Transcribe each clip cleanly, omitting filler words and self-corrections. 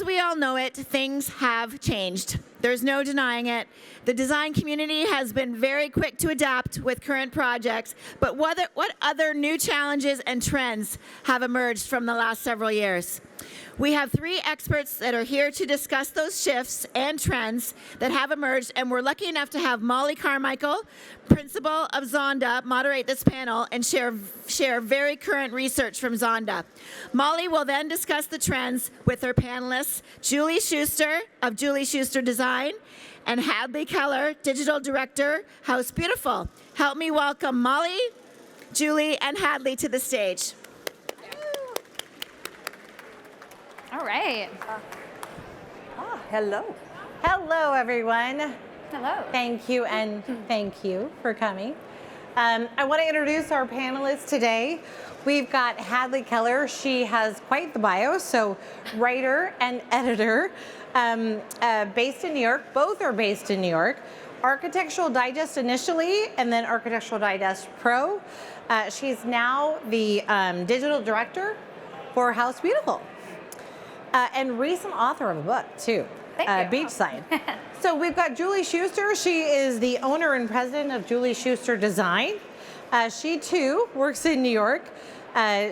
we all know it, things have changed. There's no denying it. The design community has been very quick to adapt with current projects, but what other new challenges and trends have emerged from the last several years? We have 3 experts that are here to discuss those shifts and trends that have emerged, and we're lucky enough to have Molly Carmichael, principal of Zonda, moderate this panel and share very current research from Zonda. Molly will then discuss the trends with her panelists, Julie Schuster of Julie Schuster Design, and Hadley Keller, Digital Director, House Beautiful. Help me welcome Molly, Julie, and Hadley to the stage. All right. Hello. Hello, everyone. Hello. Thank you, and thank you for coming. I want to introduce our panelists today. We've got Hadley Keller. She has quite the bio, so writer and editor, based in New York. Both are based in New York. Architectural Digest initially, and then Architectural Digest Pro. She's now the digital director for House Beautiful. And recent author of a book, too, Thank you. Beachside. So we've got Julie Schuster. She is the owner and president of Julie Schuster Design. She, too, works in New York.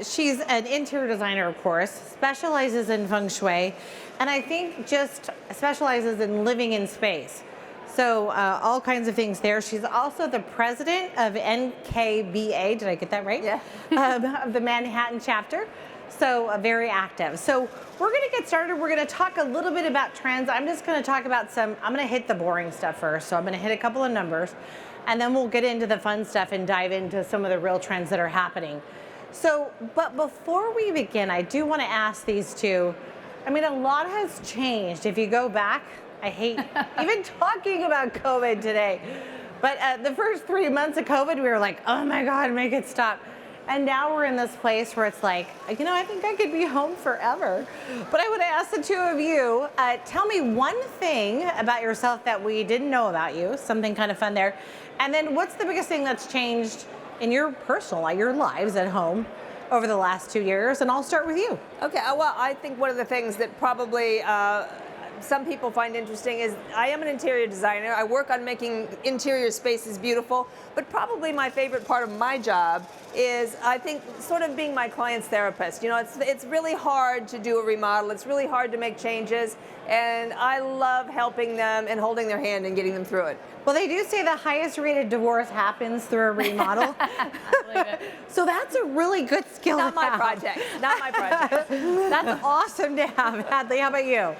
She's an interior designer, of course, specializes in feng shui, and I think just specializes in living in space. So all kinds of things there. She's also the president of NKBA, did I get that right? Yeah. Of the Manhattan chapter. So very active. So we're going to get started. We're going to talk a little bit about trends. I'm just going to talk about I'm going to hit the boring stuff first. So I'm going to hit a couple of numbers, and then we'll get into the fun stuff and dive into some of the real trends that are happening. So, but before we begin, I do want to ask these two, I mean, a lot has changed. If you go back, I hate even talking about COVID today, but the first 3 months of COVID, we were like, oh my God, make it stop. And now we're in this place where it's like, you know, I think I could be home forever. But I would ask the two of you, tell me one thing about yourself that we didn't know about you, something kind of fun there. And then what's the biggest thing that's changed in your personal life, your lives at home over the last 2 years? And I'll start with you. Okay, well, I think one of the things that probably some people find interesting is I am an interior designer. I work on making interior spaces beautiful, but probably my favorite part of my job is, I think, sort of being my client's therapist. You know, it's really hard to do a remodel. It's really hard to make changes, and I love helping them and holding their hand and getting them through it. Well, they do say the highest rated divorce happens through a remodel. So that's a really good skill. Not my project. Not my project. That's awesome to have. Hadley, how about you?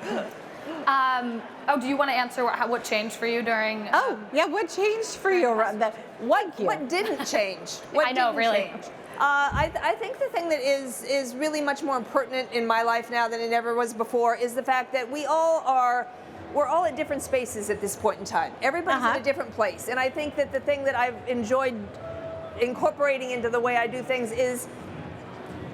Do you want to answer what changed for you during? Yeah, what changed for you around that? What didn't change? What I know, didn't really. change? I think the thing that is really much more pertinent in my life now than it ever was before is the fact that we're all at different spaces at this point in time. Everybody's in a different place. And I think that the thing that I've enjoyed incorporating into the way I do things is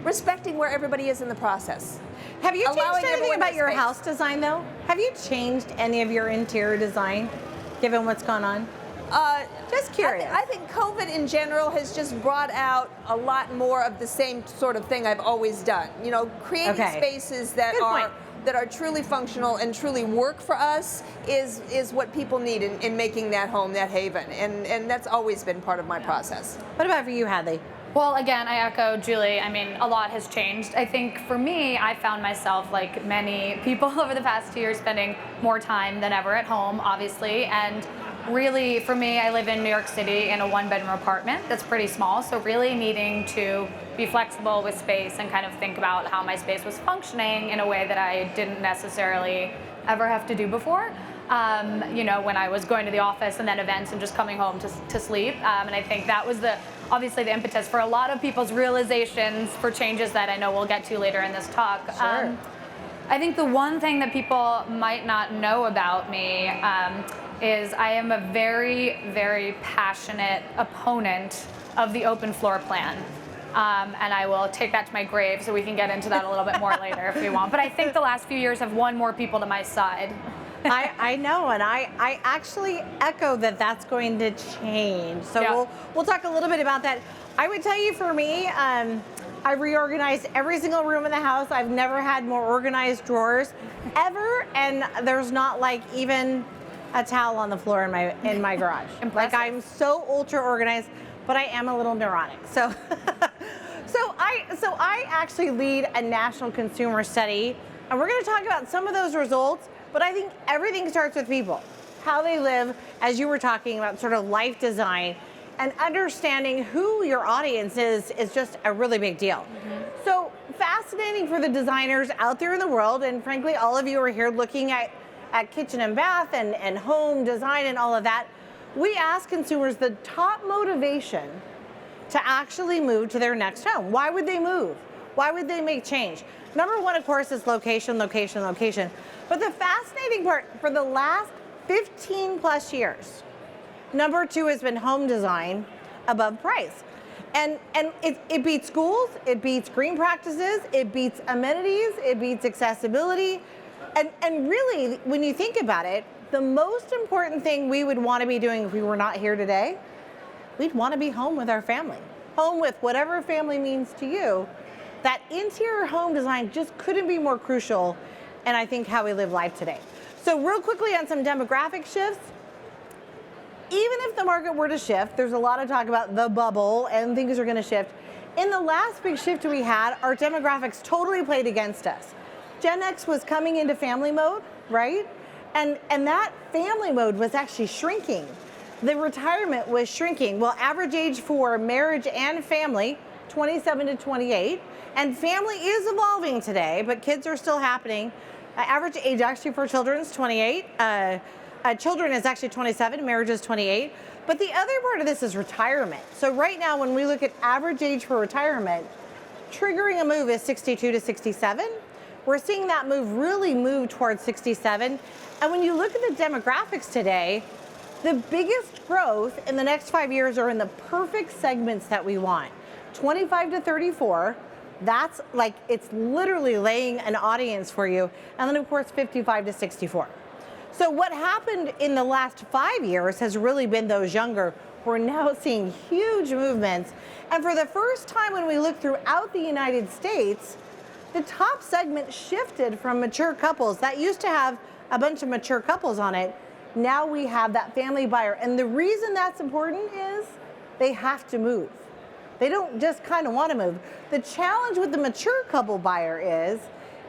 respecting where everybody is in the process. Have you changed anything everyone about their your space. house design, though? Have you changed any of your interior design, given what's gone on? Just curious. I think COVID in general has just brought out a lot more of the same sort of thing I've always done. You know, creating spaces that are truly functional and truly work for us is what people need in making that home, that haven. And that's always been part of my process. What about for you, Hadley? Well, again, I echo Julie. I mean, a lot has changed. I think for me, I found myself, like many people over the past 2 years, spending more time than ever at home, obviously. And really, for me, I live in New York City in a 1-bedroom apartment that's pretty small. So really needing to be flexible with space and kind of think about how my space was functioning in a way that I didn't necessarily ever have to do before. You know, when I was going to the office and then events and just coming home to sleep. And I think that was obviously the impetus for a lot of people's realizations for changes that I know we'll get to later in this talk. Sure. I think the one thing that people might not know about me is I am a very, very passionate opponent of the open floor plan. And I will take that to my grave, so we can get into that a little bit more later if we want. But I think the last few years have won more people to my side. I know, and I actually echo that that's going to change. So we'll talk a little bit about that. I would tell you, for me, I've reorganized every single room in the house. I've never had more organized drawers ever, and there's not like even a towel on the floor in my garage. Like, I'm so ultra organized, but I am a little neurotic. So so I actually lead a national consumer study, and we're going to talk about some of those results, but I think everything starts with people. How they live, as you were talking about, sort of life design, and understanding who your audience is just a really big deal. So fascinating for the designers out there in the world, and frankly, all of you are here looking at kitchen and bath and home design and all of that. We ask consumers the top motivation to actually move to their next home. Why would they move? Why would they make change? Number one, of course, is location, location, location. But the fascinating part, for the last 15 plus years, number two has been home design above price. And it beats schools, it beats green practices, it beats amenities, it beats accessibility. And really, when you think about it, the most important thing we would want to be doing if we were not here today, we'd want to be home with our family. Home with whatever family means to you. That interior home design just couldn't be more crucial, and I think how we live life today. So real quickly on some demographic shifts, even if the market were to shift, there's a lot of talk about the bubble and things are going to shift. In the last big shift we had, our demographics totally played against us. Gen X was coming into family mode, right? And that family mode was actually shrinking. The retirement was shrinking. Well, average age for marriage and family, 27 to 28. And family is evolving today, but kids are still happening. Average age actually for children is 28. Children is actually 27, marriage is 28. But the other part of this is retirement. So right now, when we look at average age for retirement, triggering a move is 62 to 67. We're seeing that move really move towards 67. And when you look at the demographics today, the biggest growth in the next 5 years are in the perfect segments that we want. 25 to 34, that's like, it's literally laying an audience for you. And then of course, 55 to 64. So what happened in the last 5 years has really been those younger. We're now seeing huge movements. And for the first time when we look throughout the United States, the top segment shifted from mature couples. That used to have a bunch of mature couples on it. Now we have that family buyer. And the reason that's important is they have to move. They don't just kind of want to move. The challenge with the mature couple buyer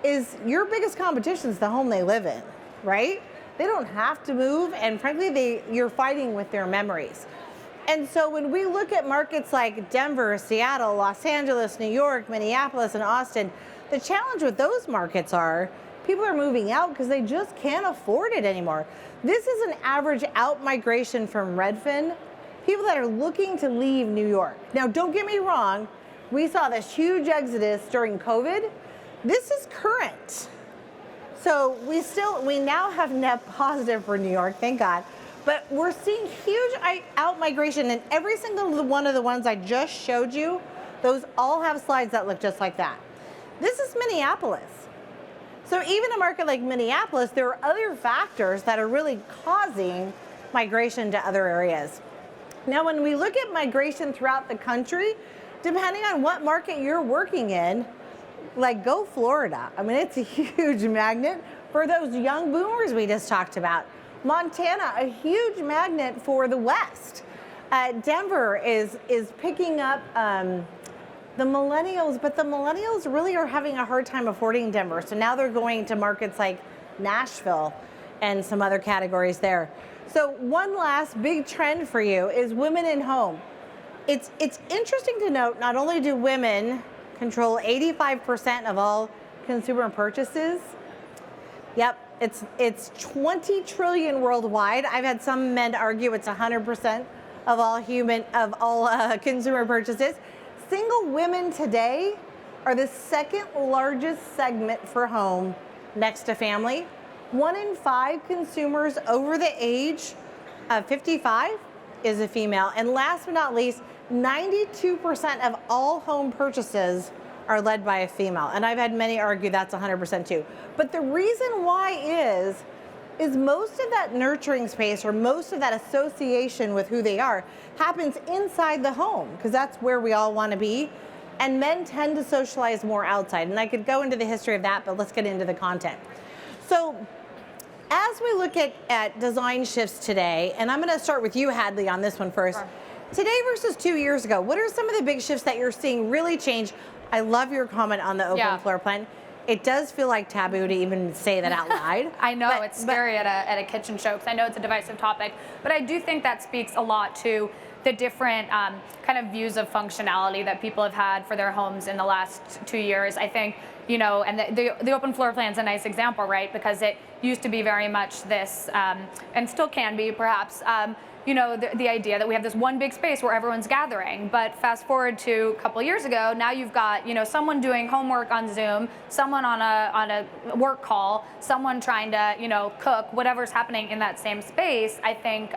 is your biggest competition is the home they live in, right? They don't have to move, and frankly, you're fighting with their memories. And so when we look at markets like Denver, Seattle, Los Angeles, New York, Minneapolis, and Austin, the challenge with those markets are people are moving out because they just can't afford it anymore. This is an average out migration from Redfin, people that are looking to leave New York. Now, don't get me wrong, we saw this huge exodus during COVID. This is current. So we now have net positive for New York, thank God. But we're seeing huge out migration, and every single one of the ones I just showed you, those all have slides that look just like that. This is Minneapolis. So even a market like Minneapolis, there are other factors that are really causing migration to other areas. Now, when we look at migration throughout the country, depending on what market you're working in, like go Florida. I mean, it's a huge magnet for those young boomers we just talked about. Montana, a huge magnet for the West. Denver is picking up the millennials, but the millennials really are having a hard time affording Denver. So now they're going to markets like Nashville and some other categories there. So one last big trend for you is women in home. It's interesting to note, not only do women control 85% of all consumer purchases. Yep, it's 20 trillion worldwide. I've had some men argue it's 100% of all consumer purchases. Single women today are the second largest segment for home next to family. 1 in 5 consumers over the age of 55 is a female. And last but not least, 92% of all home purchases are led by a female. And I've had many argue that's 100% too. But the reason why is most of that nurturing space or most of that association with who they are happens inside the home, because that's where we all want to be. and men tend to socialize more outside. And I could go into the history of that, but let's get into the content. So as we look at design shifts today, and I'm going to start with you, Hadley, on this one first. Sure. Today versus 2 years ago, what are some of the big shifts that you're seeing really change? I love your comment on the open floor plan. It does feel like taboo to even say that out loud. I know, it's scary at a kitchen show because I know it's a divisive topic, but I do think that speaks a lot to the different kind of views of functionality that people have had for their homes in the last 2 years. I think, you know, and the open floor plan is a nice example, right? Because it used to be very much this, and still can be perhaps, you know, the idea that we have this one big space where everyone's gathering. But fast forward to a couple of years ago, now you've got, you know, someone doing homework on Zoom, someone on a work call, someone trying to, you know, cook, whatever's happening in that same space. I think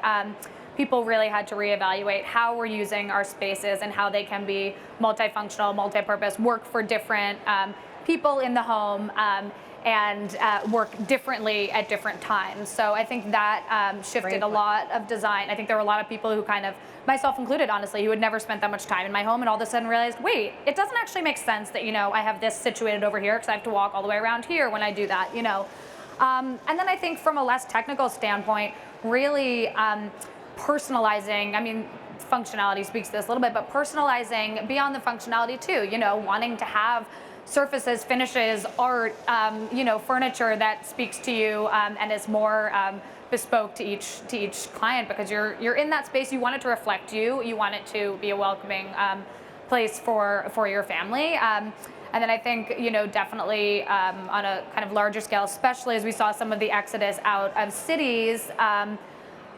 people really had to reevaluate how we're using our spaces and how they can be multifunctional, multi-purpose, work for different people in the home. And work differently at different times. So I think that shifted a lot of design. I think there were a lot of people who kind of, myself included, honestly, who had never spent that much time in my home and all of a sudden realized, wait, it doesn't actually make sense that, you know, I have this situated over here because I have to walk all the way around here when I do that, you know. And then I think from a less technical standpoint, really personalizing, I mean, functionality speaks to this a little bit, but personalizing beyond the functionality too, you know, wanting to have surfaces, finishes, art, you know, furniture that speaks to you and is more bespoke to each client because you're in that space. You want it to reflect you. You want it to be a welcoming place for your family. And then I think, you know, definitely on a kind of larger scale, especially as we saw some of the exodus out of cities.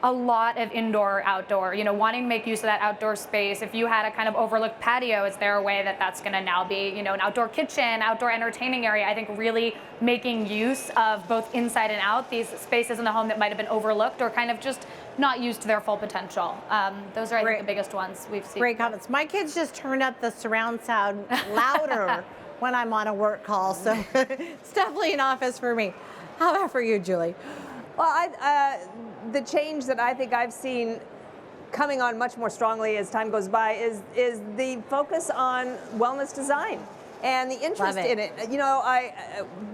A lot of indoor, outdoor, you know, wanting to make use of that outdoor space. If you had a kind of overlooked patio, is there a way that that's going to now be, you know, an outdoor kitchen, outdoor entertaining area? I think really making use of both inside and out, these spaces in the home that might have been overlooked or kind of just not used to their full potential. Those are, I think, the biggest ones we've seen. Great comments. My kids just turned up the surround sound louder when I'm on a work call, so it's definitely an office for me. How about for you, Julie? Well, the change that I think I've seen coming on much more strongly as time goes by is the focus on wellness design and the interest in it. You know,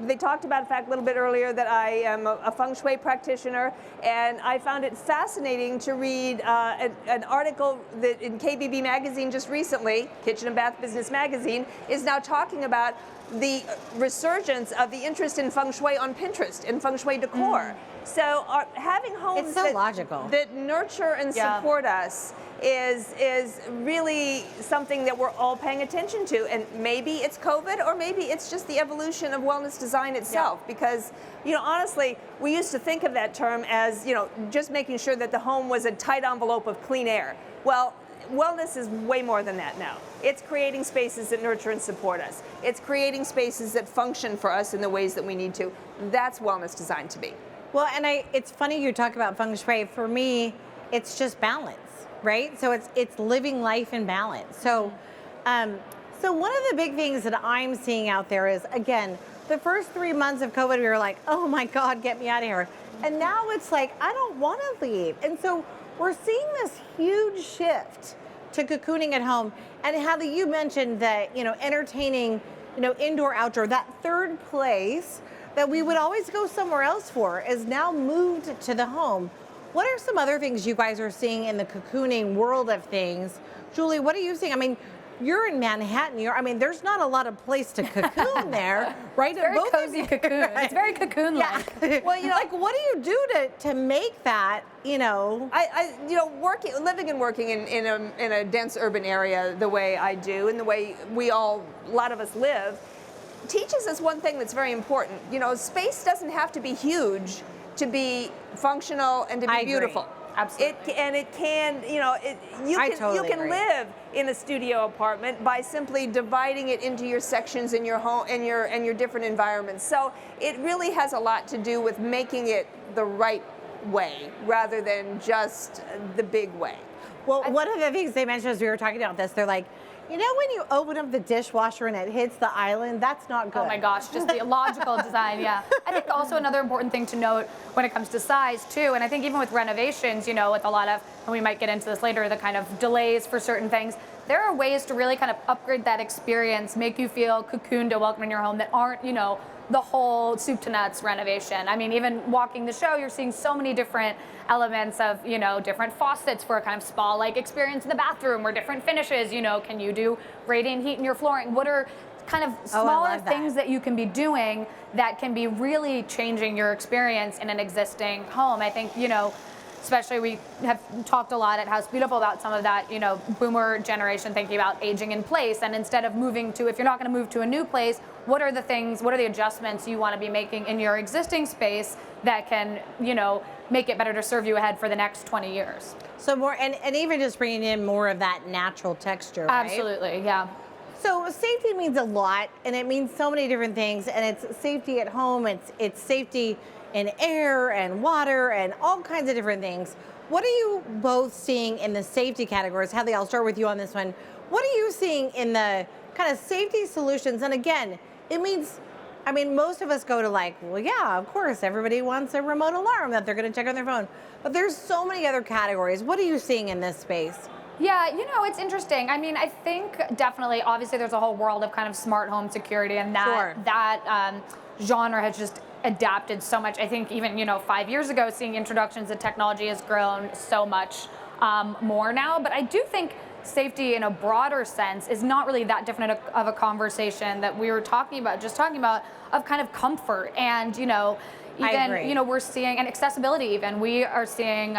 they talked about the fact a little bit earlier that I am a feng shui practitioner, and I found it fascinating to read an article that in KBB magazine just recently, Kitchen and Bath Business Magazine, is now talking about the resurgence of the interest in feng shui on Pinterest and feng shui decor. So having homes that nurture and support us is really something that we're all paying attention to. And maybe it's COVID, or maybe it's just the evolution of wellness design itself. Yeah. Because, you know, honestly, we used to think of that term as, you know, just making sure that the home was a tight envelope of clean air. Well, wellness is way more than that now. It's creating spaces that nurture and support us. It's creating spaces that function for us in the ways that we need to. That's wellness design to be. Well, and it's funny you talk about feng shui. For me, it's just balance, right? So it's living life in balance. So, so one of the big things that I'm seeing out there is, again, the first 3 months of COVID, we were like, oh my God, get me out of here. And now it's like, I don't want to leave. And so we're seeing this huge shift to cocooning at home. And Hadley, you mentioned that, you know, entertaining, you know, indoor, outdoor, that third place that we would always go somewhere else for is now moved to the home. What are some other things you guys are seeing in the cocooning world of things? Julie, what are you seeing? I mean, you're in Manhattan. I mean, there's not a lot of place to cocoon there, right? It's very cozy cocoon. Right? It's very cocoon-like. Yeah. Well, you know, like, what do you do to make that, you know? You know, living and working in a dense urban area the way I do, and the way a lot of us live, teaches us one thing that's very important. You know, space doesn't have to be huge to be functional and to be beautiful. Absolutely. It can, you know, you can live in a studio apartment by simply dividing it into your sections in your home and your different environments. So it really has a lot to do with making it the right way rather than just the big way. Well, one of the things they mentioned as we were talking about this, they're like, You know when you open up the dishwasher and it hits the island? That's not good. Oh my gosh, just the logical design, yeah. I think also another important thing to note when it comes to size too, and I think even with renovations, you know, with a lot of, and we might get into this later, the kind of delays for certain things, there are ways to really kind of upgrade that experience, make you feel cocooned to welcome in your home that aren't, you know, the whole soup to nuts renovation. I mean, even walking the show, you're seeing so many different elements of, you know, different faucets for a kind of spa-like experience in the bathroom or different finishes. You know, can you do radiant heat in your flooring? What are kind of smaller things that you can be doing that can be really changing your experience in an existing home? I think, you know, especially we have talked a lot at House Beautiful about some of that, you know, boomer generation thinking about aging in place. And instead of moving to, if you're not going to move to a new place, what are the things, what are the adjustments you want to be making in your existing space that can, you know, make it better to serve you ahead for the next 20 years? So more, and even just bringing in more of that natural texture, right? Absolutely, yeah. So safety means a lot, and it means so many different things. And it's safety at home. It's safety in air and water and all kinds of different things. What are you both seeing in the safety categories? Hadley, I'll start with you on this one. What are you seeing in the kind of safety solutions? And again, it means, I mean, most of us go to like, well, yeah, of course, everybody wants a remote alarm that they're going to check on their phone. But there's so many other categories. What are you seeing in this space? Yeah, you know, it's interesting. I mean, I think definitely, obviously, there's a whole world of kind of smart home security, and that genre has just adapted so much. I think even, you know, 5 years ago, seeing introductions of technology has grown so much more now. But I do think safety in a broader sense is not really that different of a conversation that we were talking about, of kind of comfort and, you know, even, you know, we're seeing, and accessibility even, we are seeing,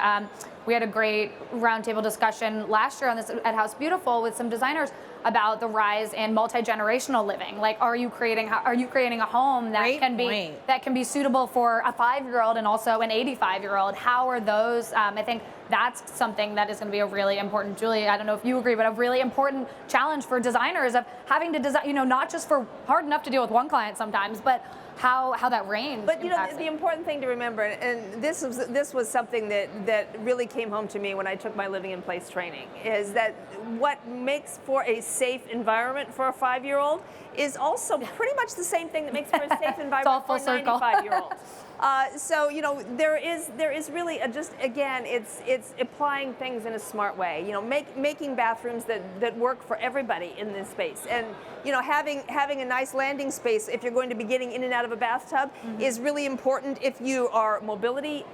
we had a great roundtable discussion last year on this at House Beautiful with some designers about the rise in multi-generational living. Like, are you creating a home that can be suitable for a 5-year-old and also an 85-year-old? How are those? I think that's something that is going to be a really important, Julie, I don't know if you agree, but a really important challenge for designers of having to design, you know, not just for hard enough to deal with one client sometimes, but how that range. But you know, the important thing to remember, and this was something that really came home to me when I took my living in place training, is that what makes for a safe environment for a 5-year-old is also pretty much the same thing that makes for a safe environment for a 95-year-old. So you know, there is really just again, it's applying things in a smart way. You know, making bathrooms that work for everybody in this space, and you know, having a nice landing space if you're going to be getting in and out of a bathtub is really important if you are mobility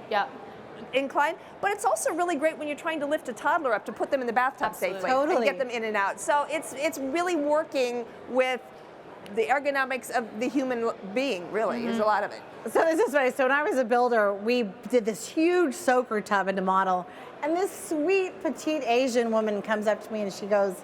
inclined. But it's also really great when you're trying to lift a toddler up to put them in the bathtub safely and get them in and out. So it's really working with the ergonomics of the human being, really, is a lot of it. So this is funny. So when I was a builder, we did this huge soaker tub into model, and this sweet, petite Asian woman comes up to me and she goes,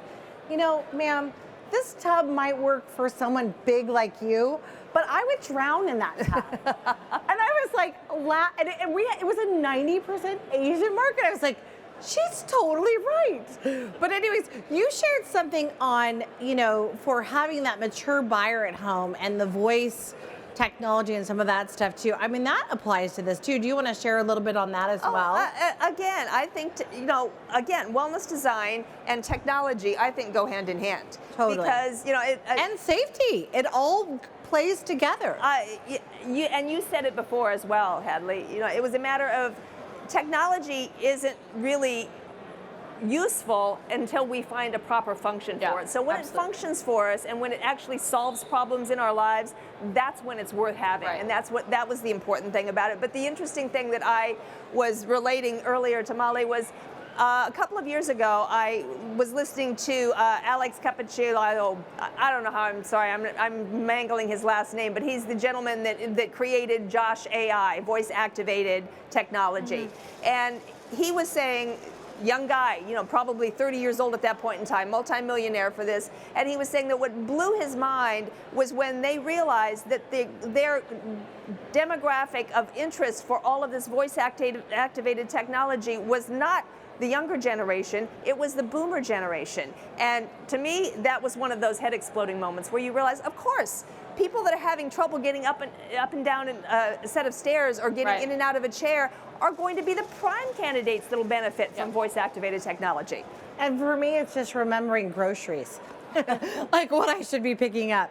you know, ma'am, this tub might work for someone big like you, but I would drown in that tub. And I was like, it was a 90% Asian market. I was like, she's totally right. But anyways, you shared something on, you know, for having that mature buyer at home and the voice technology and some of that stuff too. I mean, that applies to this too. Do you want to share a little bit on that as well? Again, I think, you know, wellness design and technology, I think, go hand in hand. Totally. Because, you know, and safety, it all plays together. And you said it before as well, Hadley. You know, it was a matter of technology isn't really useful until we find a proper function for it. So when it functions for us and when it actually solves problems in our lives, that's when it's worth having. And that was the important thing about it. But the interesting thing that I was relating earlier to Molly was a couple of years ago, I was listening to Alex Cappuccillo. I don't know how, I'm sorry, I'm mangling his last name, but he's the gentleman that created Josh AI, voice-activated technology. And he was saying, young guy, you know, probably 30 years old at that point in time, multimillionaire for this, and he was saying that what blew his mind was when they realized that their demographic of interest for all of this voice-activated technology was not the younger generation, it was the boomer generation. And to me, that was one of those head-exploding moments where you realize, of course, people that are having trouble getting up and down a set of stairs or getting in and out of a chair are going to be the prime candidates that will benefit from voice-activated technology. And for me, it's just remembering groceries. like what I should be picking up.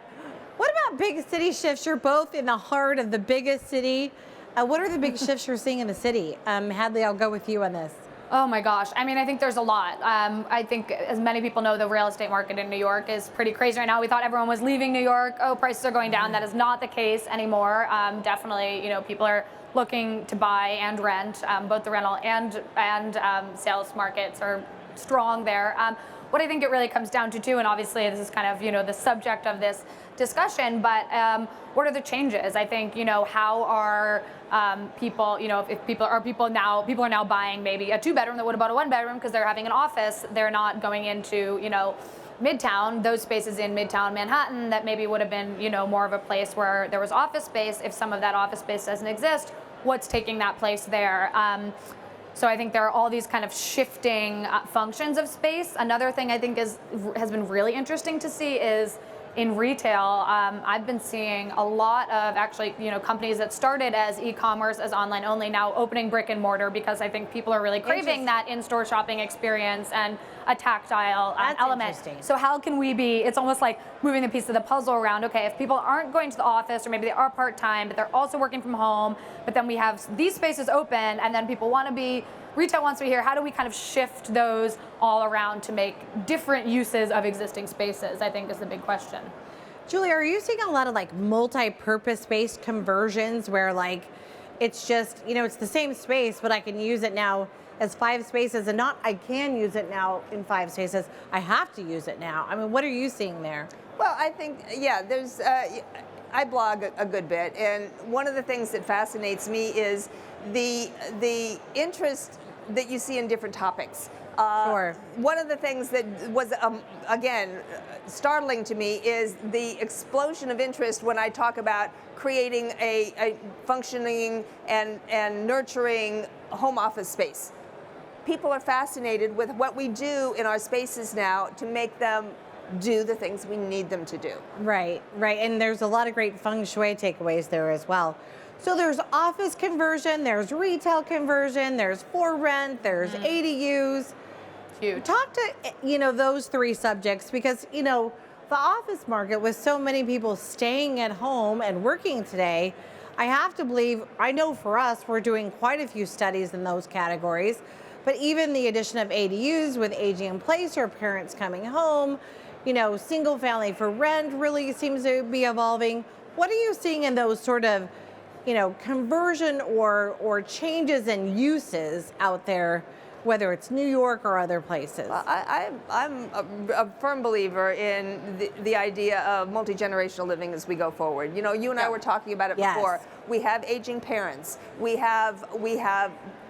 What about big city shifts? You're both in the heart of the biggest city. What are the big shifts you're seeing in the city? Hadley, I'll go with you on this. Oh my gosh. I mean, I think there's a lot. I think, as many people know, the real estate market in New York is pretty crazy right now. We thought everyone was leaving New York. Oh, prices are going down. That is not the case anymore. Definitely, people are looking to buy and rent. Both the rental and sales markets are strong there. What I think it really comes down to too, and obviously this is kind of the subject of this discussion, but what are the changes? I think how are people, if people are now buying maybe a 2-bedroom that would have bought a 1-bedroom because they're having an office. They're not going into Midtown, those spaces in Midtown Manhattan that maybe would have been more of a place where there was office space. If some of that office space doesn't exist, what's taking that place there? So I think there are all these kind of shifting functions of space. Another thing I think has been really interesting to see is in retail. I've been seeing a lot of actually, companies that started as e-commerce, as online only, now opening brick and mortar because I think people are really craving that in-store shopping experience and a tactile element. So how can we be? It's almost like moving the piece of the puzzle around. Okay, if people aren't going to the office, or maybe they are part-time, but they're also working from home, but then we have these spaces open, and then people want to be. Retail wants to be here. How do we kind of shift those all around to make different uses of existing spaces, I think is the big question. Julie, are you seeing a lot of like multi-purpose space conversions where like it's just, it's the same space, but I can use it now as 5 spaces, and not I can use it now in 5 spaces. I have to use it now. I mean, what are you seeing there? Well, I think, there's, I blog a good bit, and one of the things that fascinates me is the interest that you see in different topics. Sure. One of the things that was, again, startling to me is the explosion of interest when I talk about creating a functioning and nurturing home office space. People are fascinated with what we do in our spaces now to make them do the things we need them to do. Right. And there's a lot of great feng shui takeaways there as well. So there's office conversion, there's retail conversion, there's for rent, there's ADUs. Huge. Talk to, those 3 subjects because, the office market with so many people staying at home and working today, I have to believe, I know for us, we're doing quite a few studies in those categories, but even the addition of ADUs with aging in place or parents coming home, single family for rent really seems to be evolving. What are you seeing in those sort of, conversion or changes in uses out there, whether it's New York or other places? Well, I'm a firm believer in the idea of multi-generational living as we go forward. You and I were talking about it before. We have aging parents. We have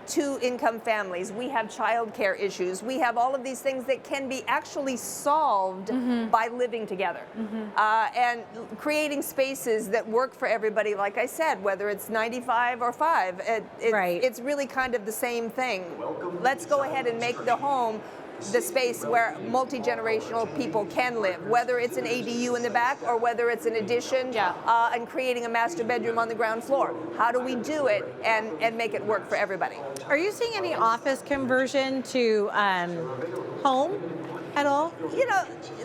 2-income families. We have childcare issues. We have all of these things that can be actually solved by living together and creating spaces that work for everybody. Like I said, whether it's 95 or 5, it's really kind of the same thing. Let's go ahead and make the home the space where multi-generational people can live, whether it's an ADU in the back or whether it's an addition and creating a master bedroom on the ground floor. How do we do it and make it work for everybody? Are you seeing any office conversion to home at all?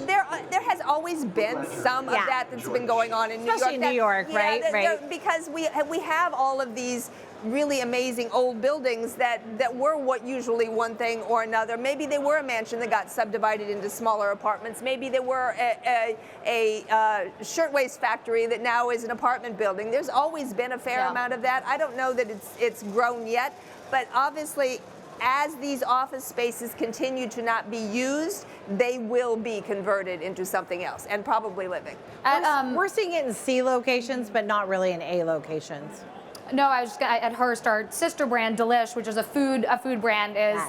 There has always been some of that's been going on in New York. Especially in New York, right? Because we have all of these really amazing old buildings that were what usually one thing or another. Maybe they were a mansion that got subdivided into smaller apartments. Maybe they were a shirtwaist factory that now is an apartment building. There's always been a fair amount of that. I don't know that it's grown yet, but obviously as these office spaces continue to not be used, they will be converted into something else and probably living. We're seeing it in C locations, but not really in A locations. No, I was just gonna, at Hearst, our sister brand, Delish, which is a food brand, is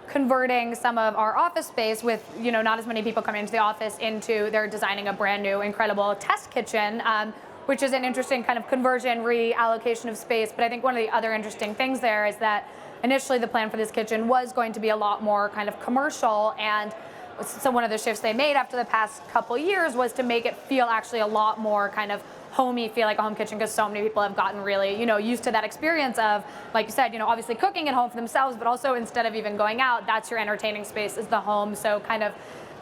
converting some of our office space with, not as many people coming into the office they're designing a brand new, incredible test kitchen, which is an interesting kind of conversion, reallocation of space. But I think one of the other interesting things there is that initially the plan for this kitchen was going to be a lot more kind of commercial, and so one of the shifts they made after the past couple years was to make it feel actually a lot more kind of homey, feel like a home kitchen, because so many people have gotten really, used to that experience of, like you said, obviously cooking at home for themselves, but also instead of even going out, that's your entertaining space is the home. So kind of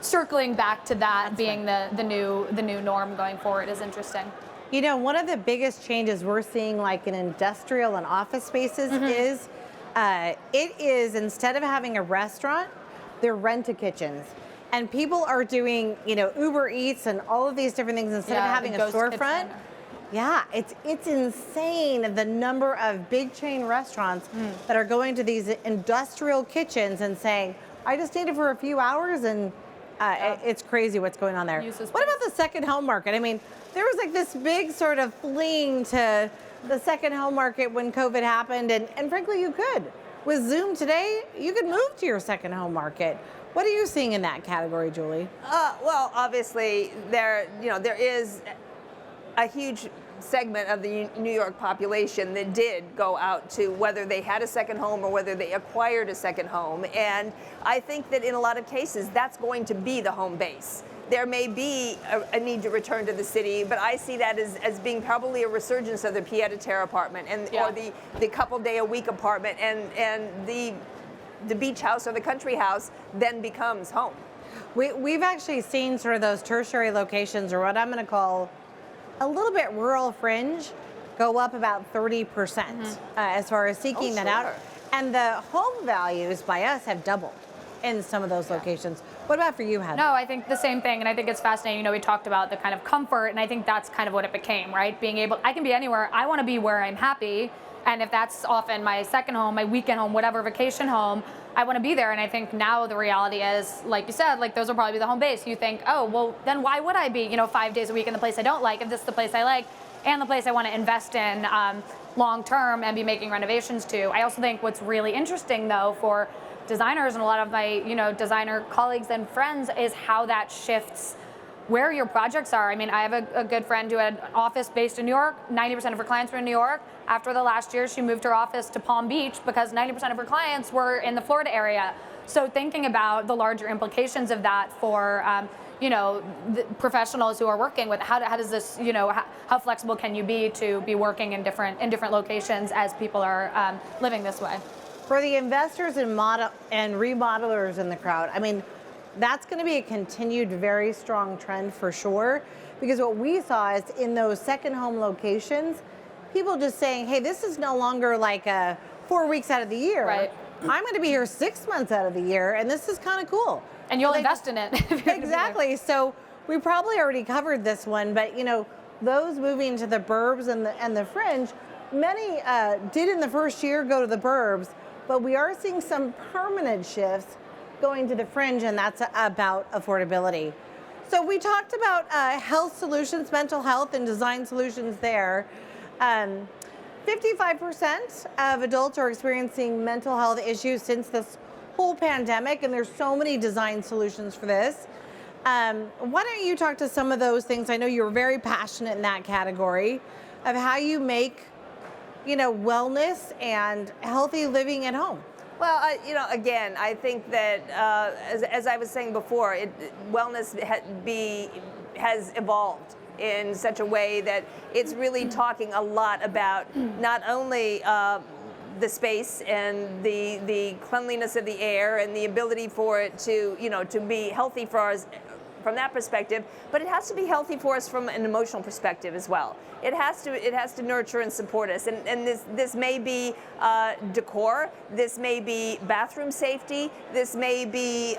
circling back to that being the new norm going forward is interesting. You know, one of the biggest changes we're seeing, like in industrial and office spaces, is it is, instead of having a restaurant, they're rent-a-kitchens. And people are doing, you know, Uber Eats and all of these different things instead of having a ghost storefront. kitchen. Yeah, it's insane the number of big chain restaurants that are going to these industrial kitchens and saying, I just need it for a few hours, and it's crazy what's going on there. Uses What about the second home market? I mean, there was like this big sort of fleeing to the second home market when COVID happened, and frankly, you could. With Zoom today, you could move to your second home market. What are you seeing in that category, Julie? Well, obviously, there is a huge segment of the New York population that did go out to whether they had a second home or whether they acquired a second home. And I think that in a lot of cases, that's going to be the home base. There may be a need to return to the city, but I see that as being probably a resurgence of the pied-à-terre apartment or the couple-day-a-week apartment, and the beach house or the country house then becomes home. We've actually seen sort of those tertiary locations, or what I'm going to call a little bit rural fringe, go up about 30% as far as seeking that out. And the home values by us have doubled in some of those locations. What about for you, Heather? No, I think the same thing, and I think it's fascinating. You know, we talked about the kind of comfort, and I think that's kind of what it became, right? Being able, I can be anywhere. I want to be where I'm happy, and if that's often my second home, my weekend home, whatever, vacation home, I want to be there. And I think now the reality is, like you said, like those will probably be the home base. You think, oh, well, then why would I be, 5 days a week in the place I don't like if this is the place I like and the place I want to invest in long term and be making renovations to? I also think what's really interesting, though, for designers and a lot of my designer colleagues and friends is how that shifts where your projects are. I mean, I have a good friend who had an office based in New York. 90% of her clients were in New York. After the last year, she moved her office to Palm Beach because 90% of her clients were in the Florida area. So thinking about the larger implications of that for the professionals who are working with, how does this, how flexible can you be to be working in different locations as people are living this way? For the investors and remodelers in the crowd, I mean, that's going to be a continued very strong trend for sure, because what we saw is in those second home locations, people just saying, hey, this is no longer like 4 weeks out of the year. Right. I'm going to be here 6 months out of the year, and this is kind of cool. And you'll invest in it. Exactly. So we probably already covered this one, but those moving to the burbs and the fringe, many did in the first year go to the burbs, but we are seeing some permanent shifts going to the fringe, and that's about affordability. So we talked about health solutions, mental health, and design solutions there. 55% of adults are experiencing mental health issues since this whole pandemic, and there's so many design solutions for this. Why don't you talk to some of those things? I know you're very passionate in that category of how you make, wellness and healthy living at home. Well, again, I think that as I was saying before, wellness has evolved in such a way that it's really talking a lot about not only the space and the cleanliness of the air and the ability for it to be healthy for us from that perspective, but it has to be healthy for us from an emotional perspective as well. It has to nurture and support us, and this may be decor, this may be bathroom safety, this may be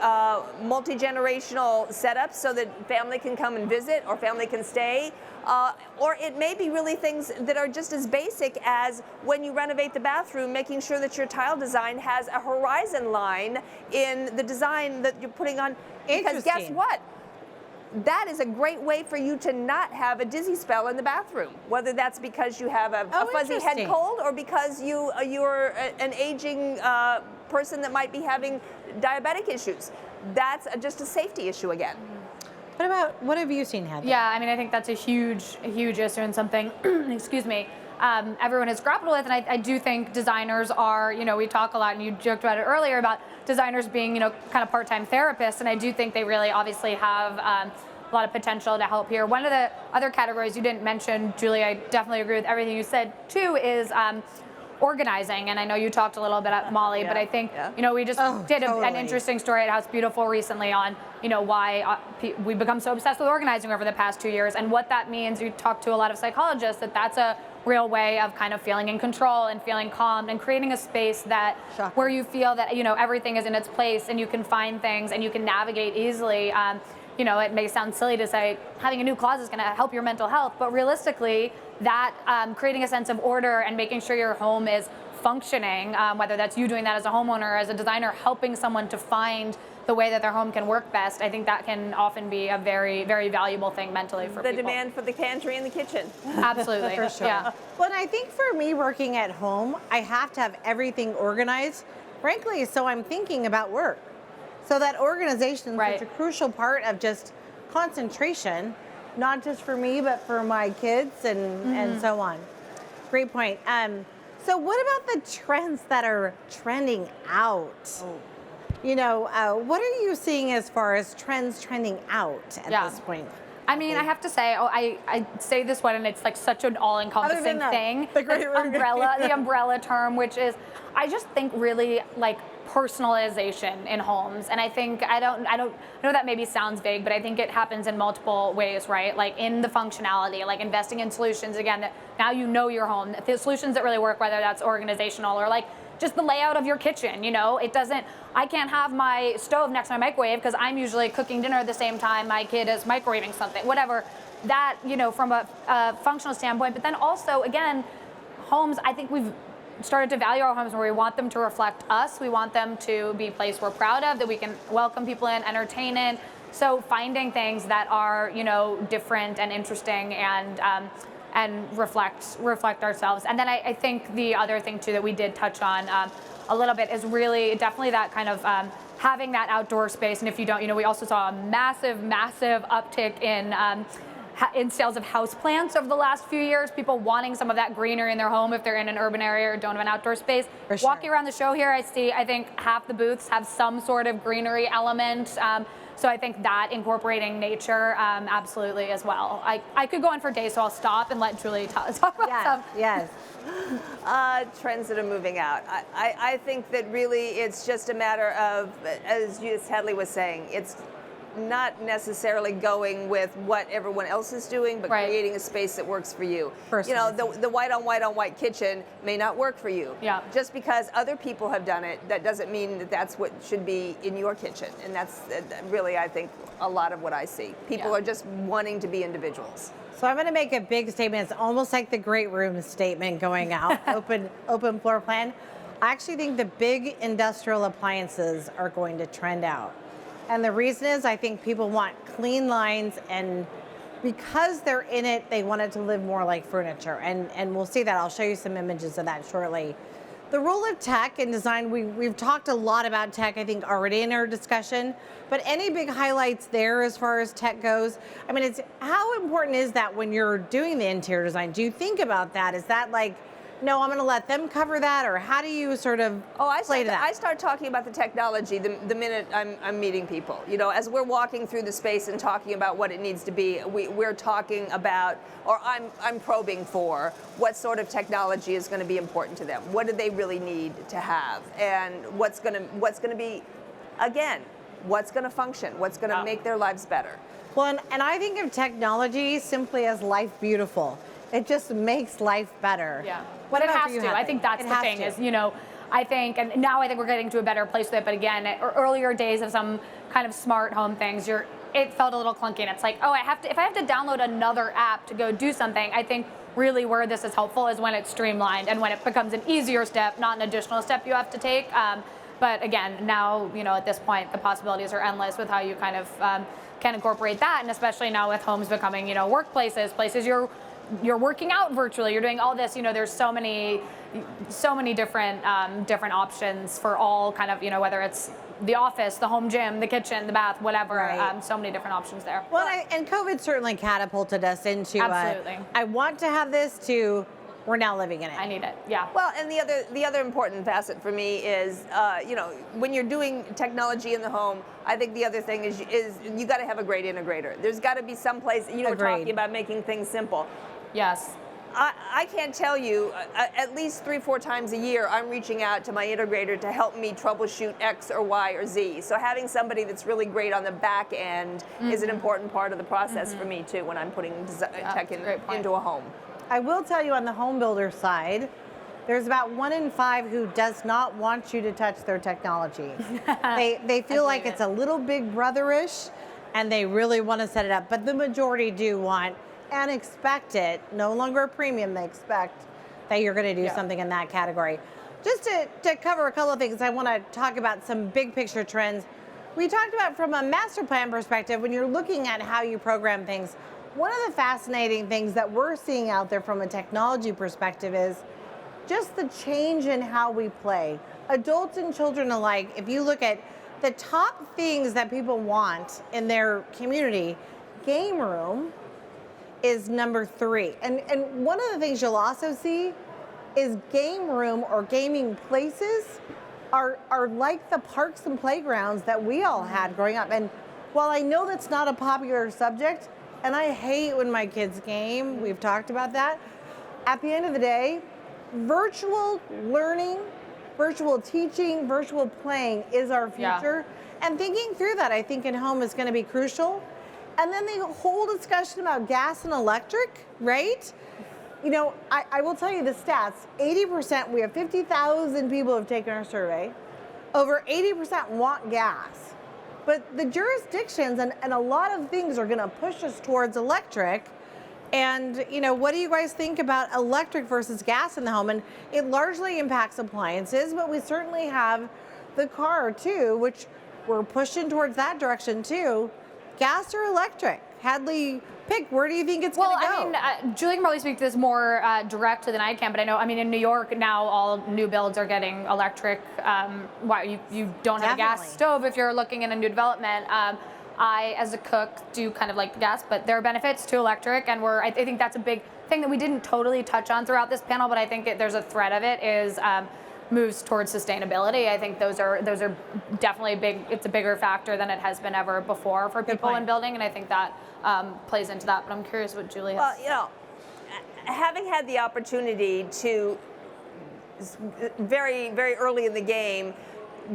multi-generational setups so that family can come and visit or family can stay. Or it may be really things that are just as basic as when you renovate the bathroom, making sure that your tile design has a horizon line in the design that you're putting on. Because guess what? That is a great way for you to not have a dizzy spell in the bathroom, whether that's because you have a fuzzy head cold or because you're an aging person that might be having diabetic issues. That's just a safety issue again. What have you seen, Heather? Yeah, I mean, I think that's a huge issue and something, excuse me, everyone has grappled with. And I do think designers are, we talk a lot, and you joked about it earlier, about designers being, kind of part-time therapists. And I do think they really obviously have a lot of potential to help here. One of the other categories you didn't mention, Julie, I definitely agree with everything you said too, is organizing. And I know you talked a little bit about Molly, but I think, we just did an interesting story at House Beautiful recently on why we become so obsessed with organizing over the past 2 years, and what that means. You talk to a lot of psychologists that's a real way of kind of feeling in control and feeling calm and creating a space that Shocking. where you feel that everything is in its place and you can find things and you can navigate easily. It may sound silly to say having a new closet is going to help your mental health, but realistically, that creating a sense of order and making sure your home is functioning, whether that's you doing that as a homeowner, as a designer, helping someone to find the way that their home can work best, I think that can often be a very, very valuable thing mentally for The people. demand for the pantry in the kitchen. Absolutely. For sure. Yeah. Well, and I think for me working at home, I have to have everything organized, frankly, so I'm thinking about work. So that organization is Right. such a crucial part of just concentration, not just for me, but for my kids and so on. Great point. So what about the trends that are trending out? What are you seeing as far as trends trending out at Yeah. this point? I mean, I have to say, I say this one, and it's like such an all-encompassing thing. the great The umbrella term, which is, I just think really like personalization in homes. And I think I know that maybe sounds vague, but I think it happens in multiple ways, right? Like in the functionality, like investing in solutions again that now your home, the solutions that really work, whether that's organizational or like just the layout of your kitchen. I can't have my stove next to my microwave because I'm usually cooking dinner at the same time my kid is microwaving something, whatever. That, from a functional standpoint. But then also, again, homes, I think we've started to value our homes where we want them to reflect us. We want them to be a place we're proud of, that we can welcome people in, entertain in. So finding things that are, different and interesting and reflect ourselves. And then I think the other thing too that we did touch on a little bit is really definitely that kind of having that outdoor space. And if you don't, we also saw a massive uptick in sales of houseplants over the last few years. People wanting some of that greenery in their home if they're in an urban area or don't have an outdoor space. For sure. Walking around the show here, I think half the booths have some sort of greenery element. So I think that incorporating nature, absolutely as well. I could go on for days, so I'll stop and let Julie talk about some. Yes. Trends that are moving out. I think that really it's just a matter of, as Judith Hadley was saying, it's not necessarily going with what everyone else is doing, but Right. creating a space that works for you. Personalized. The white on white kitchen may not work for you. Yeah. Just because other people have done it, that doesn't mean that that's what should be in your kitchen. And that's really, I think, a lot of what I see. People Yeah. are just wanting to be individuals. So I'm going to make a big statement. It's almost like the great room statement going out, open floor plan. I actually think the big industrial appliances are going to trend out. And the reason is I think people want clean lines, and because they're in it, they want it to live more like furniture. And we'll see that. I'll show you some images of that shortly. The role of tech and design, we've talked a lot about tech, I think, already in our discussion, but any big highlights there as far as tech goes? I mean, how important is that when you're doing the interior design? Do you think about that? Is that like, no, I'm going to let them cover that, or how do you sort of play to that? I start talking about the technology the minute I'm meeting people. As we're walking through the space and talking about what it needs to be, we're talking about, or I'm probing for what sort of technology is going to be important to them. What do they really need to have, and what's going to be, again, what's going to function, what's going to make their lives better. Well, and I think of technology simply as life beautiful. It just makes life better. Yeah. What But it about has for you, to. I Heather? think that's It the has thing to. is, I think, and now I think we're getting to a better place with it, but again, earlier days of some kind of smart home things, it felt a little clunky, and it's like, if I have to download another app to go do something, I think really where this is helpful is when it's streamlined and when it becomes an easier step, not an additional step you have to take. But again, now, at this point, the possibilities are endless with how you kind of can incorporate that, and especially now with homes becoming, workplaces, places you're working out virtually, you're doing all this, there's so many different options for all kind of, whether it's the office, the home gym, the kitchen, the bath, whatever, Right. so many different options there. Well, and COVID certainly catapulted us into, Absolutely. I want to have this, to we're now living in it. I need it, yeah. Well, and the other important facet for me is, when you're doing technology in the home, I think the other thing is you got to have a great integrator. There's got to be some place, were Agreed. talking about making things simple. Yes. I can't tell you, at least 3-4 times a year, I'm reaching out to my integrator to help me troubleshoot X or Y or Z. So having somebody that's really great on the back end is an important part of the process for me too when I'm putting tech into a home. I will tell you on the home builder side, there's about 1 in 5 who does not want you to touch their technology. They feel like it's a little big brotherish and they really want to set it up, but the majority do want and expect it, no longer a premium, they expect that you're going to do something in that category. Just to cover a couple of things, I want to talk about some big picture trends. We talked about from a master plan perspective, when you're looking at how you program things, one of the fascinating things that we're seeing out there from a technology perspective is just the change in how we play. Adults and children alike, if you look at the top things that people want in their community, game room is number 3. And one of the things you'll also see is game room or gaming places are like the parks and playgrounds that we all had growing up. And while I know that's not a popular subject, and I hate when my kids game, we've talked about that, at the end of the day, virtual learning, virtual teaching, virtual playing is our future. And thinking through that, I think in home is going to be crucial. And then the whole discussion about gas and electric, right? You know, I will tell you the stats. 80%, we have 50,000 people who have taken our survey. Over 80% want gas. But the jurisdictions and a lot of things are going to push us towards electric. And, you know, what do you guys think about electric versus gas in the home? And it largely impacts appliances, but we certainly have the car too, which we're pushing towards that direction too. Gas or electric? Hadley, pick. Where do you think it's going to go? Well, I mean, Julie can probably speak to this more directly than I can, but I know, I mean, in New York now, all new builds are getting electric. You don't have a gas stove if you're looking in a new development. I, as a cook, do kind of like the gas, but there are benefits to electric, and I think that's a big thing that we didn't totally touch on throughout this panel, but I think there's a thread of it is moves towards sustainability. I think those are definitely big. It's a bigger factor than it has been ever before for people in building, and I think that plays into that. But I'm curious what Julie has. Well, you know, having had the opportunity to very, very early in the game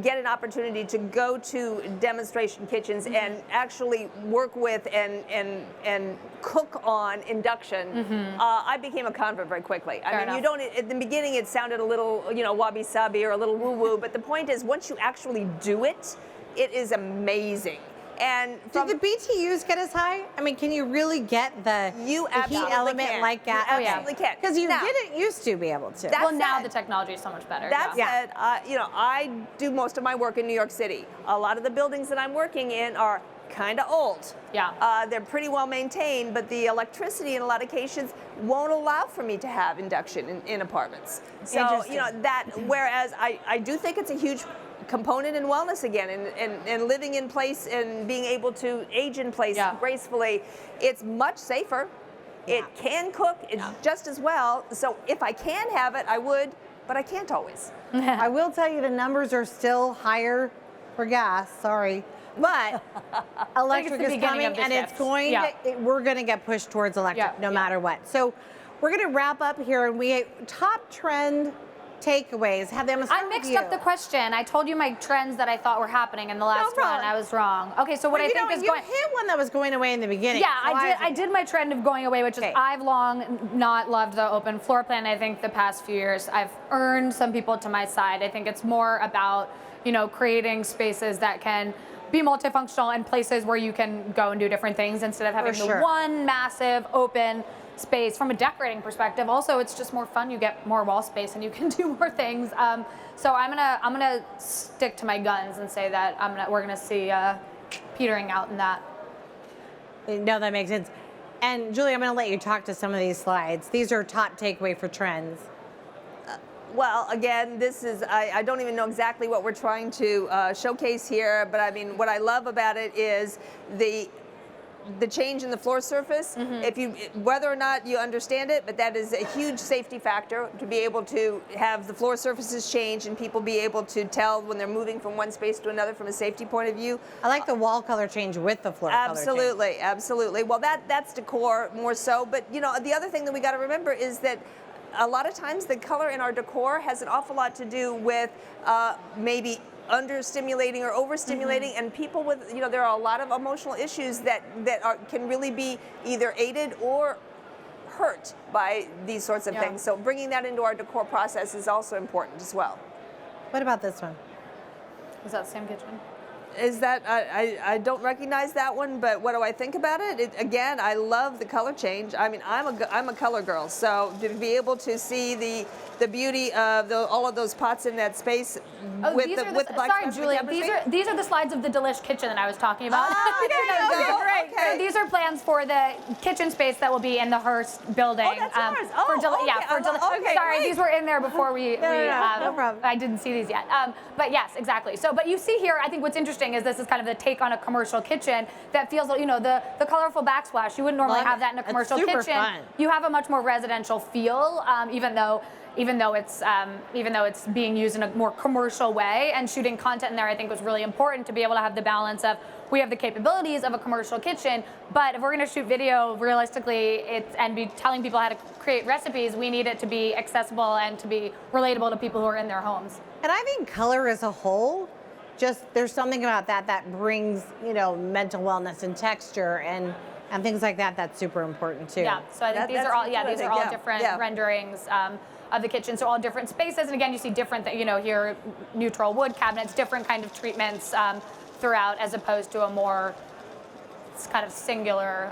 get an opportunity to go to demonstration kitchens and actually work with and cook on induction, I became a convert very quickly. I mean, you don't, at the beginning it sounded a little, you know, wabi-sabi or a little woo-woo, but the point is once you actually do it, it is amazing. And did the BTUs get as high? I mean, can you really get the heat element like that? You absolutely can. Because you didn't used to be able to. Well, now the technology is so much better. That said, you know, I do most of my work in New York City. A lot of the buildings that I'm working in are kind of old. They're pretty well maintained, but the electricity in a lot of cases won't allow for me to have induction in apartments. So, you know, that, whereas I do think it's a huge component in wellness again, and living in place and being able to age in place gracefully. It's much safer. It can cook just as well. So if I can have it, I would, but I can't always. I will tell you the numbers are still higher for gas, sorry. But electric is coming, and it's going to, we're going to get pushed towards electric no matter what. So we're going to wrap up here, and we top trend takeaways. Have them. I mixed up the question. I told you my trends that I thought were happening in the last one. I was wrong. Okay, so what I think is going. You hit one that was going away in the beginning. Yeah, so I did my trend of going away, which is I've long not loved the open floor plan. I think the past few years I've earned some people to my side. I think it's more about, you know, creating spaces that can be multifunctional and places where you can go and do different things instead of having the one massive open space. From a decorating perspective, also it's just more fun. You get more wall space and you can do more things. So I'm gonna stick to my guns and say that we're gonna see petering out in that. No, that makes sense. And Julie, I'm gonna let you talk to some of these slides. These are top takeaway for trends. Well, again, this is, I don't even know exactly what we're trying to showcase here, but I mean, what I love about it is the change in the floor surface. If you, whether or not you understand it, but that is a huge safety factor to be able to have the floor surfaces change and people be able to tell when they're moving from one space to another from a safety point of view. I like the wall color change with the floor color change. Absolutely, absolutely. Well, that's decor more so, but you know, the other thing that we got to remember is that a lot of times the color in our decor has an awful lot to do with maybe understimulating or overstimulating, and people with, you know, there are a lot of emotional issues that can really be either aided or hurt by these sorts of things. So bringing that into our decor process is also important as well. What about this one? Is that the same kitchen? Is that, I don't recognize that one, but what do I think about it? Again, I love the color change. I mean, I'm a color girl, so to be able to see the beauty of all of those pots in that space with the black sorry, stuff Julie. cabinetry. These are the slides of the Delish kitchen that I was talking about. Oh, okay, So these are plans for the kitchen space that will be in the Hearst building. Oh, that's yours. Oh, for Deli- okay. yeah, for Deli- Okay, sorry, great. these were in there before we. No problem. I didn't see these yet. But yes, exactly. So, but you see here, I think what's interesting is this is kind of the take on a commercial kitchen that feels, you know, the colorful backsplash. You wouldn't normally Love have it. that in a It's commercial super kitchen. fun. You have a much more residential feel, even though it's being used in a more commercial way, and shooting content in there I think was really important to be able to have the balance of we have the capabilities of a commercial kitchen, but if we're going to shoot video realistically and be telling people how to create recipes, we need it to be accessible and to be relatable to people who are in their homes. And I think color as a whole, just there's something about that brings, you know, mental wellness and texture and things like that. That's super important too. Yeah, so I think these That's are all true, I these think, are all yeah, different yeah. renderings of the kitchen, so all different spaces. And again, you see different, you know, here neutral wood cabinets, different kind of treatments throughout, as opposed to a more kind of singular.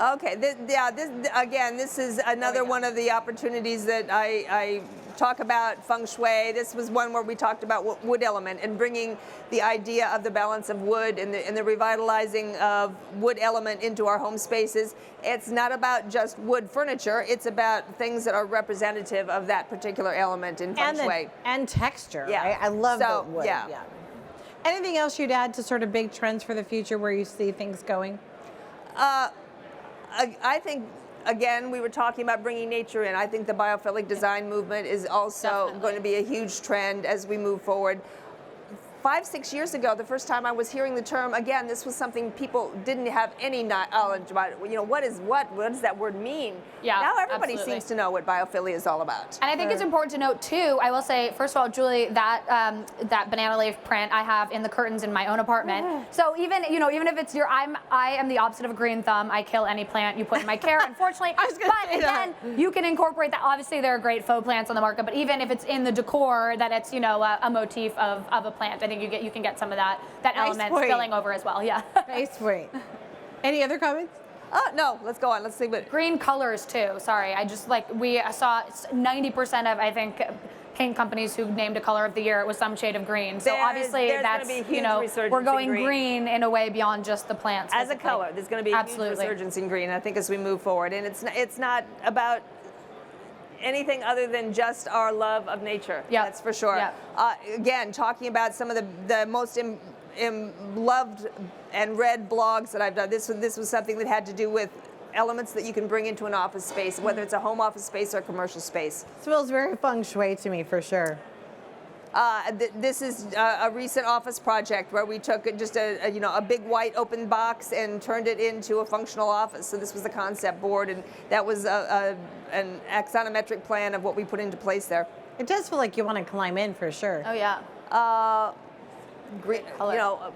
Okay, this is another one of the opportunities that I talk about feng shui. This was one where we talked about wood element and bringing the idea of the balance of wood and the revitalizing of wood element into our home spaces. It's not about just wood furniture, it's about things that are representative of that particular element in feng shui. And texture. Yeah. Right? I love So, the wood. yeah. Anything else you'd add to sort of big trends for the future where you see things going? I think, again, we were talking about bringing nature in. I think the biophilic design movement is also Definitely. going to be a huge trend as we move forward. 5-6 years ago, the first time I was hearing the term, again, this was something people didn't have any knowledge about. You know, what does that word mean? Yeah, now everybody absolutely. seems to know what biophilia is all about. And I think it's important to note too. I will say, first of all, Julie, that that banana leaf print I have in the curtains in my own apartment. So even even if it's I am the opposite of a green thumb. I kill any plant you put in my care, unfortunately. I was gonna but say again, you can incorporate that. Obviously, there are great faux plants on the market, but even if it's in the decor, that it's a motif of a plant, I think you can get some of that Nice element point. spilling over as well. Yeah. Nice point. Any other comments? No, let's go on. Let's see what. Green colors too. Sorry, I saw 90% of I think paint companies who named a color of the year it was some shade of green. So obviously there's that's gonna be a huge resurgence we're in going green. in a way beyond just the plants. As a physically. color, there's going to be a Absolutely. huge resurgence in green, I think, as we move forward. And it's not about anything other than just our love of nature. Yep. That's for sure. Yep. Again, talking about some of the most loved and read blogs that I've done. This was something that had to do with elements that you can bring into an office space, whether it's a home office space or a commercial space. Smells very feng shui to me for sure. This is a recent office project where we took just a big white open box and turned it into a functional office. So this was the concept board, and that was an axonometric plan of what we put into place there. It does feel like you want to climb in for sure. Oh yeah. Green, Color.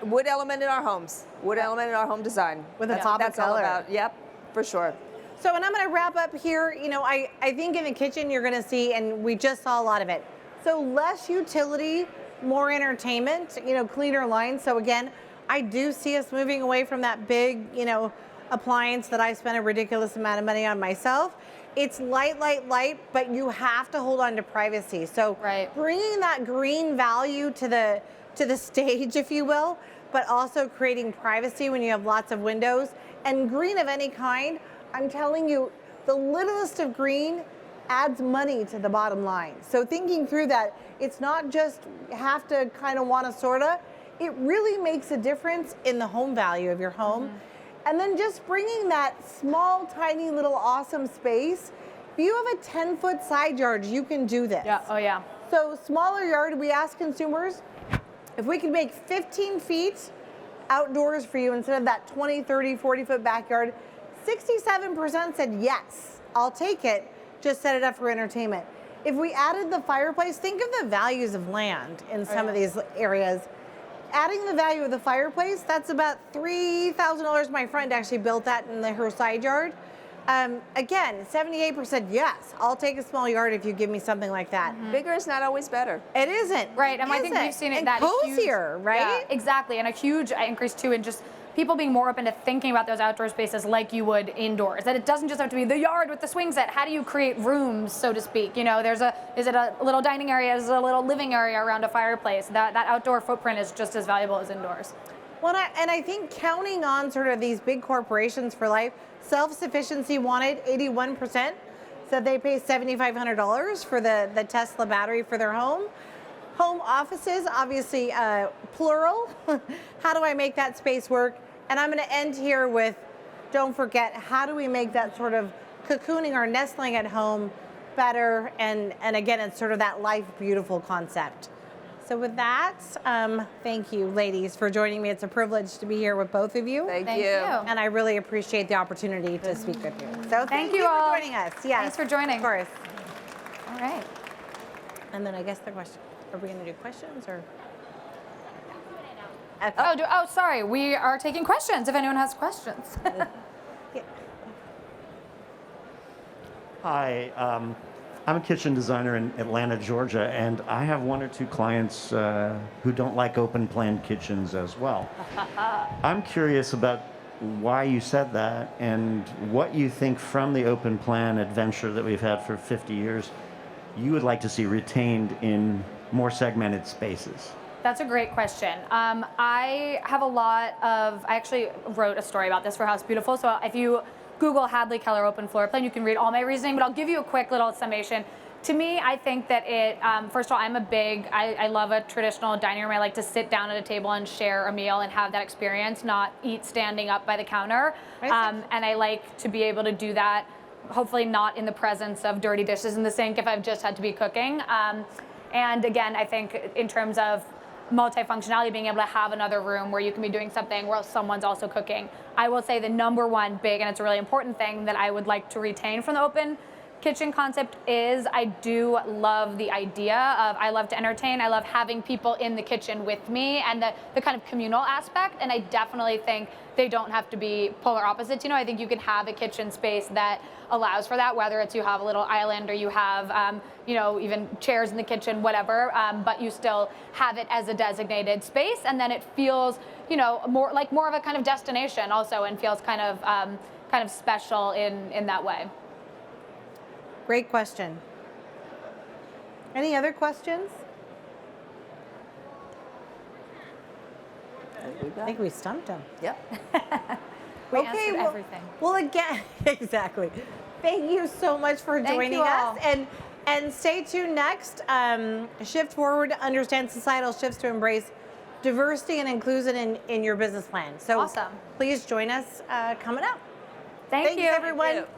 wood element in our homes, wood element in our home design. With a That's- pop of that's all color. about. Yep, for sure. So, and I'm going to wrap up here. I think in the kitchen you're going to see, and we just saw a lot of it. So less utility, more entertainment, cleaner lines. So again, I do see us moving away from that big, appliance that I spent a ridiculous amount of money on myself. It's light, but you have to hold on to privacy. So Right. bringing that green value to the stage, if you will, but also creating privacy when you have lots of windows. And green of any kind, I'm telling you, the littlest of green adds money to the bottom line. So thinking through that, it's not just have to kind of want to sorta, it really makes a difference in the home value of your home. And then just bringing that small, tiny little awesome space. If you have a 10-foot side yard, you can do this. Yeah. Oh yeah. So smaller yard, we ask consumers if we could make 15 feet outdoors for you instead of that 20, 30, 40-foot backyard. 67% said yes, I'll take it, just set it up for entertainment. If we added the fireplace, think of the values of land in some of these areas. Adding the value of the fireplace, that's about $3,000. My friend actually built that in her side yard. Again, 78% yes, I'll take a small yard if you give me something like that. Bigger is not always better. It isn't. Right, and I think Isn't. we've seen it And that cozier, huge, right? Yeah, exactly, and a huge increase too in just people being more open to thinking about those outdoor spaces like you would indoors. That it doesn't just have to be the yard with the swing set. How do you create rooms, so to speak? You know, is it a little dining area? Is it a little living area around a fireplace? That outdoor footprint is just as valuable as indoors. Well, I think counting on sort of these big corporations for life, self-sufficiency wanted 81%, said they pay $7,500 for the Tesla battery for their home. Home offices, obviously plural. How do I make that space work? And I'm going to end here with, don't forget, how do we make that sort of cocooning or nestling at home better? And again, it's sort of that life beautiful concept. So with that, thank you, ladies, for joining me. It's a privilege to be here with both of you. Thank Thank you. you. And I really appreciate the opportunity to speak with you. So thank you you all. for joining us. Yes, Thanks for joining. Of course. All right. And then I guess the question, are we going to do questions or? Sorry. We are taking questions if anyone has questions. Yeah. Hi, I'm a kitchen designer in Atlanta, Georgia, and I have one or two clients who don't like open plan kitchens as well. I'm curious about why you said that and what you think from the open plan adventure that we've had for 50 years you would like to see retained in more segmented spaces. That's a great question. I actually wrote a story about this for House Beautiful. So if you Google Hadley Keller open floor plan, you can read all my reasoning, but I'll give you a quick little summation. To me, I think that it, first of all, I love a traditional dining room. I like to sit down at a table and share a meal and have that experience, not eat standing up by the counter. And I like to be able to do that, hopefully not in the presence of dirty dishes in the sink if I've just had to be cooking. And again, I think in terms of multifunctionality, being able to have another room where you can be doing something where someone's also cooking. I will say the number one big, and it's a really important thing that I would like to retain from the open kitchen concept is I do love the idea of, I love to entertain, I love having people in the kitchen with me and the kind of communal aspect, and I definitely think they don't have to be polar opposites. You know, I think you can have a kitchen space that allows for that, whether it's you have a little island or you have, you know, even chairs in the kitchen, whatever, but you still have it as a designated space, and then it feels, you know, more of a kind of destination also, and feels kind of special in that way. Great question. Any other questions? I think we stumped him. Yep. We answered well, everything. Well, again, exactly. Thank you so much for Thank joining you all. us. And stay tuned next. Shift Forward to understand societal shifts to embrace diversity and inclusion in your business plan. So Awesome. please join us coming up. Thank Thanks, you. everyone. Thank you.